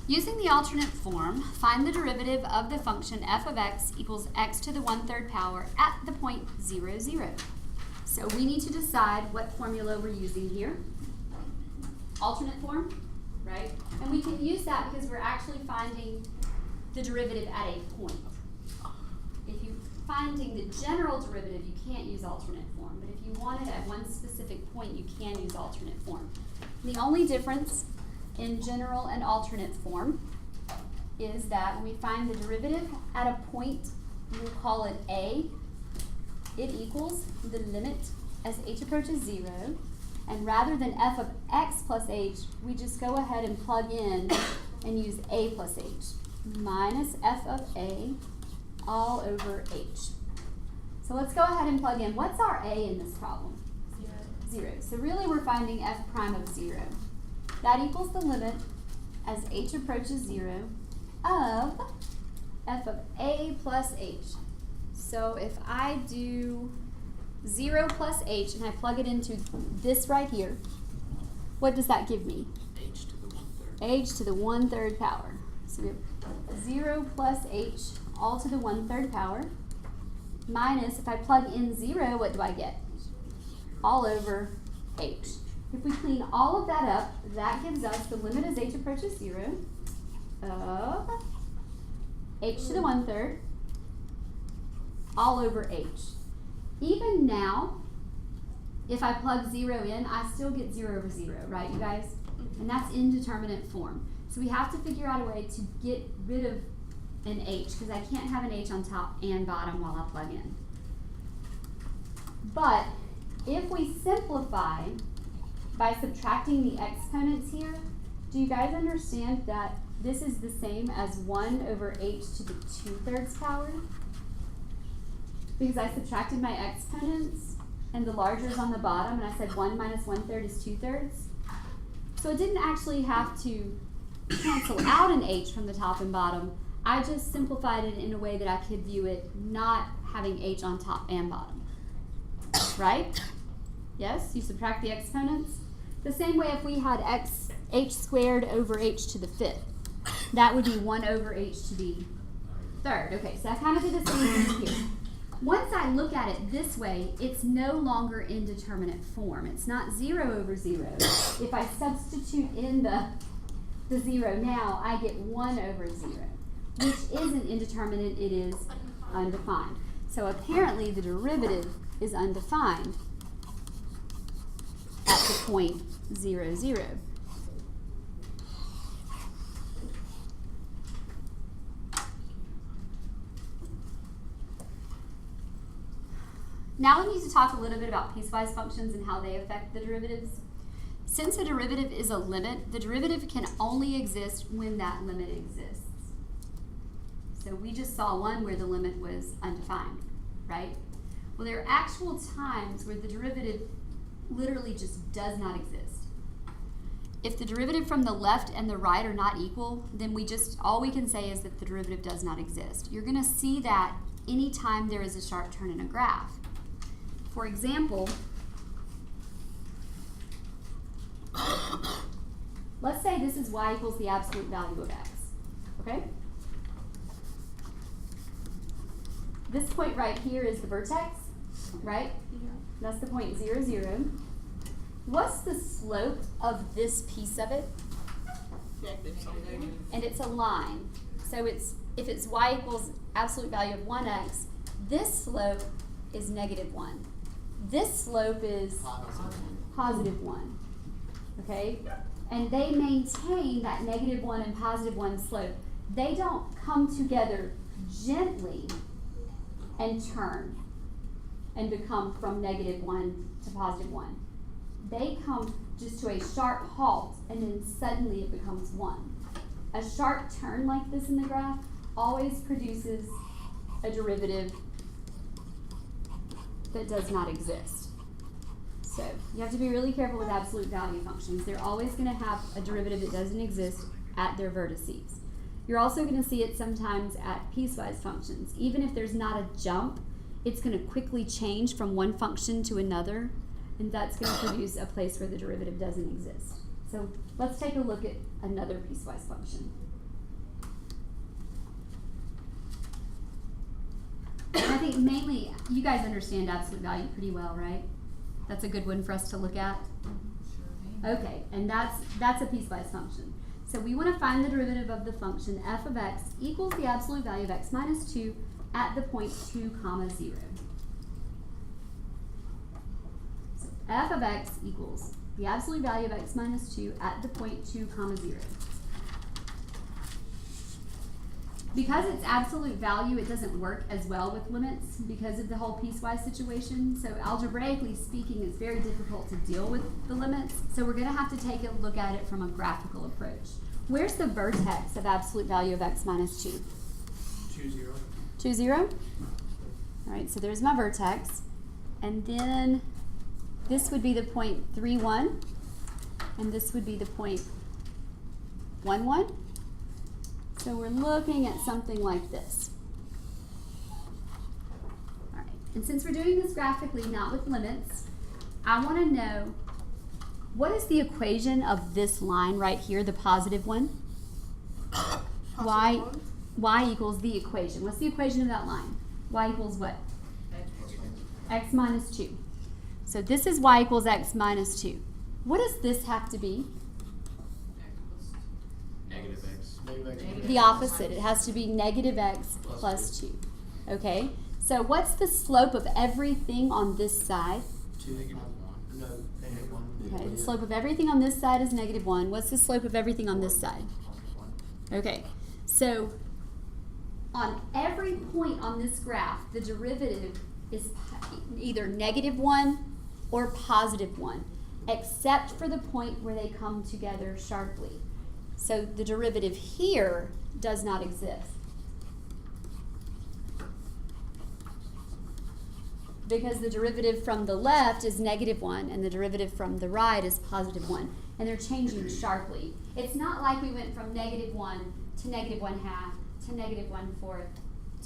Using the alternate form, find the derivative of the function f of x equals x to the 1/3 power at the point 0, 0. So we need to decide what formula we're using here. Alternate form, right? And we can use that because we're actually finding the derivative at a point. If you're finding the general derivative, you can't use alternate form. But if you want it at one specific point, you can use alternate form. The only difference in general and alternate form is that when we find the derivative at a point, we'll call it a. It equals the limit as h approaches 0. And rather than f of x plus h, we just go ahead and plug in and use a plus h minus f of a all over h. So let's go ahead and plug in. What's our a in this problem? 0. So really we're finding f prime of 0. That equals the limit as h approaches 0 of f of a plus h. So if I do 0 plus h and I plug it into this right here, what does that give me? H to the 1/3. H to the 1/3 power. So we have 0 plus h all to the 1/3 power minus, if I plug in 0, what do I get? All over h. If we clean all of that up, that gives us the limit as h approaches 0 of h to the 1/3 all over h. Even now, if I plug 0 in, I still get 0 over 0, right, you guys? And that's indeterminate form. So we have to figure out a way to get rid of an h, because I can't have an h on top and bottom while I plug in. But if we simplify by subtracting the exponents here, do you guys understand that this is the same as 1 over h to the 2/3 power? Because I subtracted my exponents and the larger is on the bottom, and I said 1 minus 1/3 is 2/3. So it didn't actually have to cancel out an h from the top and bottom. I just simplified it in a way that I could view it not having h on top and bottom. Right? Yes, you subtract the exponents. The same way if we had h squared over h to the 5th. That would be 1 over h to the 3rd. Okay, so I kind of did the same thing here. Once I look at it this way, it's no longer indeterminate form. It's not 0 over 0. If I substitute in the 0 now, I get 1 over 0, which isn't indeterminate, it is undefined. So apparently the derivative is undefined at the point 0, 0. Now we need to talk a little bit about piecewise functions and how they affect the derivatives. Since a derivative is a limit, the derivative can only exist when that limit exists. So we just saw one where the limit was undefined, right? Well, there are actual times where the derivative literally just does not exist. If the derivative from the left and the right are not equal, then all we can say is that the derivative does not exist. You're going to see that anytime there is a sharp turn in a graph. For example, let's say this is y equals the absolute value of x, okay? This point right here is the vertex, right? Yeah. That's the point 0, 0. What's the slope of this piece of it? And it's a line. So if it's y equals absolute value of 1x, this slope is -1. This slope is +1, okay? And they maintain that -1 and +1 slope. They don't come together gently and turn and become from -1 to +1. They come just to a sharp halt, and then suddenly it becomes 1. A sharp turn like this in the graph always produces a derivative that does not exist. So you have to be really careful with absolute value functions. They're always going to have a derivative that doesn't exist at their vertices. You're also going to see it sometimes at piecewise functions. Even if there's not a jump, it's going to quickly change from one function to another, and that's going to produce a place where the derivative doesn't exist. So let's take a look at another piecewise function. think mainly, you guys understand absolute value pretty well, right? That's a good one for us to look at. Okay, and that's a piecewise function. So we want to find the derivative of the function f of x equals the absolute value of x minus 2 at the point 2 comma 0. So f of x equals the absolute value of x minus 2 at the point 2 comma 0. Because it's absolute value, it doesn't work as well with limits because of the whole piecewise situation. So algebraically speaking, it's very difficult to deal with the limits. So we're going to have to take a look at it from a graphical approach. Where's the vertex of absolute value of x minus 2? 2, 0. 2, 0? All right, so there's my vertex. And then this would be the point 3, 1. And this would be the point 1, 1. So we're looking at something like this. All right, and since we're doing this graphically, not with limits, I want to know what is the equation of this line right here, the positive one? y equals the equation. What's the equation of that line? Y equals what? X minus 2. So this is y equals x minus 2. What does this have to be? Negative x. The opposite. It has to be negative x plus 2. Okay? So what's the slope of everything on this side? 2, negative 1. No, negative 1. Okay, the slope of everything on this side is negative 1. What's the slope of everything on this side? Okay, so on every point on this graph, the derivative is either negative 1 or positive 1, except for the point where they come together sharply. So the derivative here does not exist. Because the derivative from the left is negative 1 and the derivative from the right is positive 1. And they're changing sharply. It's not like we went from negative 1 to negative 1/2 to negative 1/4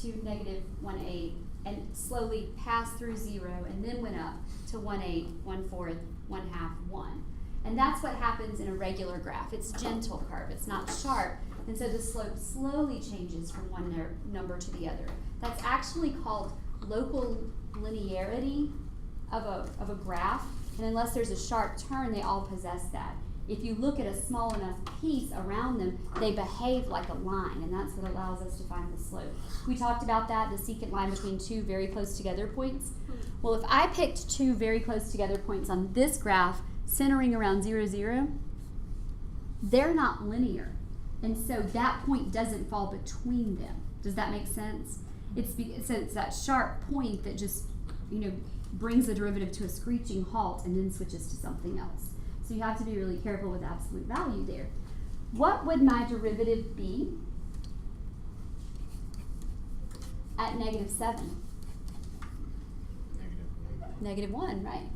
to negative 1/8 and slowly passed through 0 and then went up to 1/8, 1/4, 1/2, 1. And that's what happens in a regular graph. It's gentle curve. It's not sharp. And so the slope slowly changes from one number to the other. That's actually called local linearity of a graph. And unless there's a sharp turn, they all possess that. If you look at a small enough piece around them, they behave like a line. And that's what allows us to find the slope. We talked about that, the secant line between two very close together points. Well, if I picked two very close together points on this graph, centering around 0, 0, they're not linear. And so that point doesn't fall between them. Does that make sense? It's that sharp point that just, brings the derivative to a screeching halt and then switches to something else. So you have to be really careful with absolute value there. What would my derivative be at negative 7? Negative 1, right?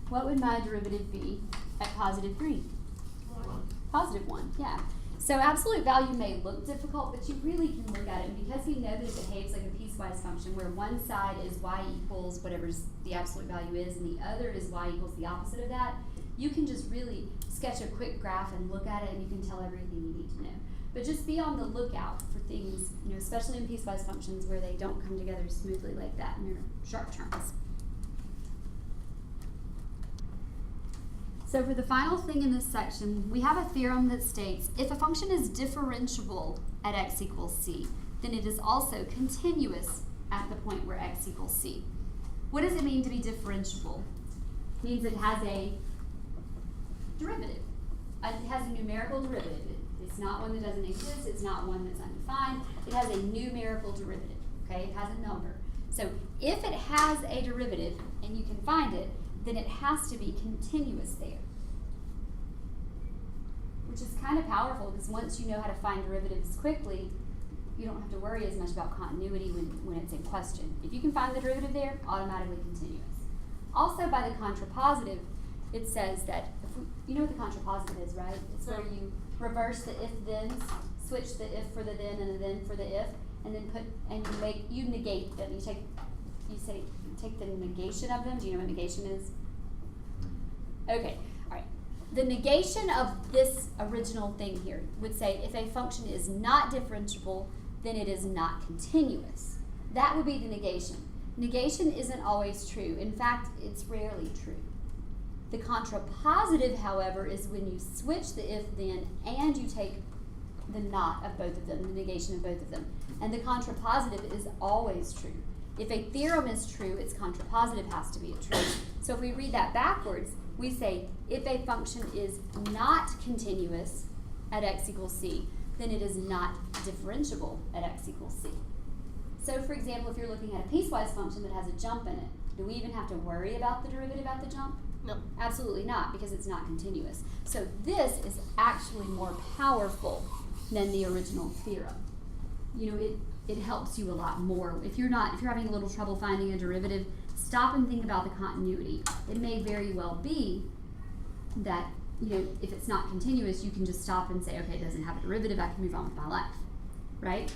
What would my derivative be at positive 3? 1. Positive 1, yeah. So absolute value may look difficult, but you really can look at it. And because we know that it behaves like a piecewise function where one side is y equals whatever the absolute value is and the other is y equals the opposite of that, you can just really sketch a quick graph and look at it and you can tell everything you need to know. But just be on the lookout for things, especially in piecewise functions where they don't come together smoothly like that and they're sharp turns. So for the final thing in this section, we have a theorem that states if a function is differentiable at x equals c, then it is also continuous at the point where x equals c. What does it mean to be differentiable? It means it has a derivative. It has a numerical derivative. It's not one that doesn't exist. It's not one that's undefined. It has a numerical derivative. Okay, it has a number. So if it has a derivative and you can find it, then it has to be continuous there. Which is kind of powerful because once you know how to find derivatives quickly, you don't have to worry as much about continuity when it's in question. If you can find the derivative there, automatically continuous. Also by the contrapositive, it says that, you know what the contrapositive is, right? It's where you reverse the if-thens, switch the if for the then and the then for the if, and then you negate them. You take the negation of them. Do you know what negation is? Okay, all right. The negation of this original thing here would say if a function is not differentiable, then it is not continuous. That would be the negation. Negation isn't always true. In fact, it's rarely true. The contrapositive, however, is when you switch the if-then and you take the not of both of them, the negation of both of them. And the contrapositive is always true. If a theorem is true, its contrapositive has to be true. So if we read that backwards, we say if a function is not continuous at x equals c, then it is not differentiable at x equals c. So for example, if you're looking at a piecewise function that has a jump in it, do we even have to worry about the derivative at the jump? No. Absolutely not, because it's not continuous. So this is actually more powerful than the original theorem. You know, it helps you a lot more. If you're having a little trouble finding a derivative, stop and think about the continuity. It may very well be that, you know, if it's not continuous, you can just stop and say, okay, it doesn't have a derivative, I can move on with my life, right?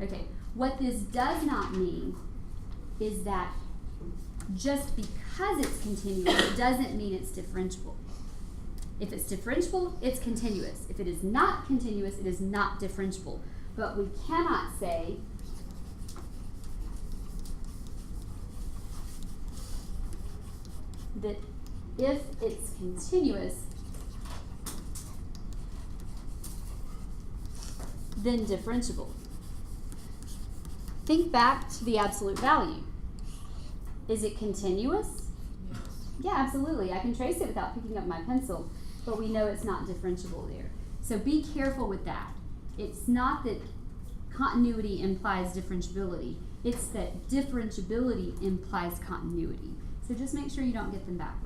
Okay, what this does not mean is that just because it's continuous doesn't mean it's differentiable. If it's differentiable, it's continuous. If it is not continuous, it is not differentiable. But we cannot say that if it's continuous, then differentiable. Think back to the absolute value. Is it continuous? Yes. Yeah, absolutely. I can trace it without picking up my pencil, but we know it's not differentiable there. So be careful with that. It's not that continuity implies differentiability. It's that differentiability implies continuity. So just make sure you don't get them backwards.